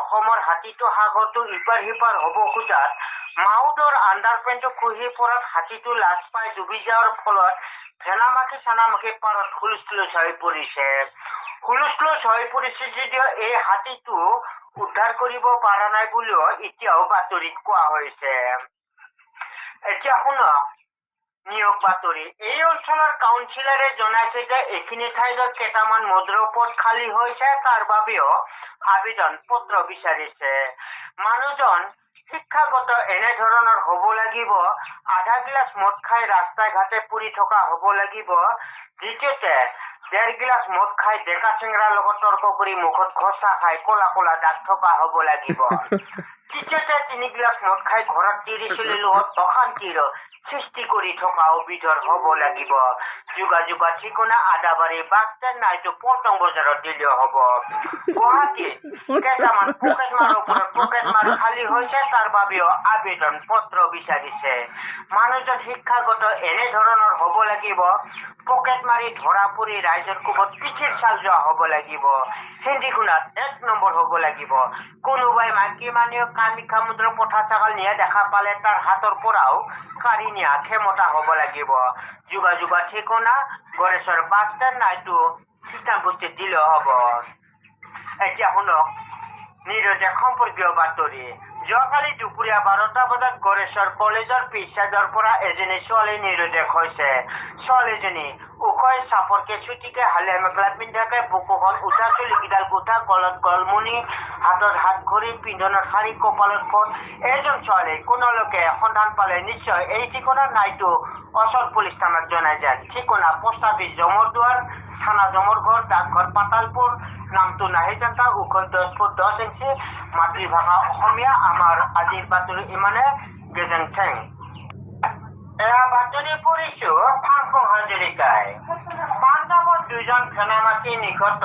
অসমৰ হাতীটো সাগৰটো ইপাৰ সিপাৰ হ'ব খোজাত মাউদৰ আণ্ডাৰপেণ্টটো খহি পৰাত হাতীটো লাজ পাই ডুবি যোৱাৰ ফলত ভেনামাখি চানামাখি পাৰত হুলস্থুল হৈ পৰিছে। হুলস্থুল হৈ পৰিছে যদিও এই হাতীটো উদ্ধাৰ কৰিব পৰা নাই বুলিও এতিয়াও বাতৰিত কোৱা হৈছে। এতিয়া শুনক নিয়োগ বাতৰি। এই অঞ্চলৰ কাউন্সিলৰে জনাইছে যে এইখিনি ঠাইত কেইটামান মদুৰৰ পদ খালী হৈছে, তাৰ বাবেও আবেদন পত্ৰ বিচাৰিছে। মানুহজন শিক্ষাগত এনেধৰণৰ হ'ব লাগিব, আধা গিলাচ মদ খাই ৰাস্তাই ঘাটে পৰি থকা হ'ব লাগিব। দ্বিতীয়তে 1.5 গিলাচ মদ খাই ডেকা চেংৰাৰ লগত তৰ্ক কৰি মুখত ঘচা খাই কলা কলা দাগ থকা হ'ব লাগিব। তৃতীয়তে 3 গিলাচ মদ খাই ঘৰত তিৰি চলিৰ লগত অশান্তিৰ সৃষ্টি কৰি থকা অভিযোগ হ'ব লাগিব। যোগাযোগৰ ঠিকনা আদাবাৰী বাছ ষ্টেণ্ড নাইটো পল্টন বজাৰত দিলেও হ'ব। গুৱাহাটীত কেইটামান পকেটমাৰৰ ওপৰত পকেটমাৰ খালী হৈছে, তাৰ বাবেও আবেদন পত্ৰ বিচাৰিছে। মানুহজন শিক্ষাগত এনেধৰণৰ হ'ব লাগিব, পকেট মাৰি ধৰা পৰি ৰাইজৰ কোবত পিঠিৰ চাল যোৱা হ'ব লাগিব। হিন্দীখনত 1 নম্বৰ হ'ব লাগিব। কোনোবাই মাইকী মানুহে কামাখ্যা মন্দিৰৰ পঠা ছাগল নিয়া দেখা পালে তাৰ হাতৰ পৰাও কাঢ়ি নিয়া ক্ষমতা হ'ব লাগিব। যোগাযোগৰ ঠিকনা গড়েশ্বৰ বাছ ষ্টেণ্ড নাইটো খ্ৰীষ্টানবস্তিত দিলেও হ'ব। এতিয়া শুনক নিৰদেশ সম্পৰ্কীয় বাতৰি। যোৱাকালি দুপৰীয়া 12টা বজাত গড়েশ্বৰ কলেজৰ পিছ চাইডৰ পৰা এজনী ছোৱালী নিৰুদ্দেশ হৈছে। ছোৱালীজনী ওখই চাপৰ কেঁচুটিকে হালে মেখেলা পিন্ধাকে বুকুখন উঠা চুলিকেইডাল গোঠা, গলত গলমণি, হাতত হাত ঘড়ী, পিন্ধনত শাৰী, কপালত ফোট। এইজন ছোৱালী কোনোলোকে সন্ধান পালে নিশ্চয় এই ঠিকনা নাইটো অচল পুলিচ থানাত জনাই যায়। ঠিকনা পোষ্ট অফিচ জমৰদুৱাৰ, থানা জমৰঘৰ, ডাকঘৰ পাতালপুৰ, নামটো নাহিজাতা, ওখ 10 ফুট 10 ইঞ্চি, মাতৃভাষা অসমীয়া। আমাৰ আজিৰ বাতৰি ইমানে। গেজেং থেং। এয়া বাতৰি পৰিছো ফাংফুং হাজৰিকাই। পাঞ্জাৱত 2জন ভেনামাখি নিহত।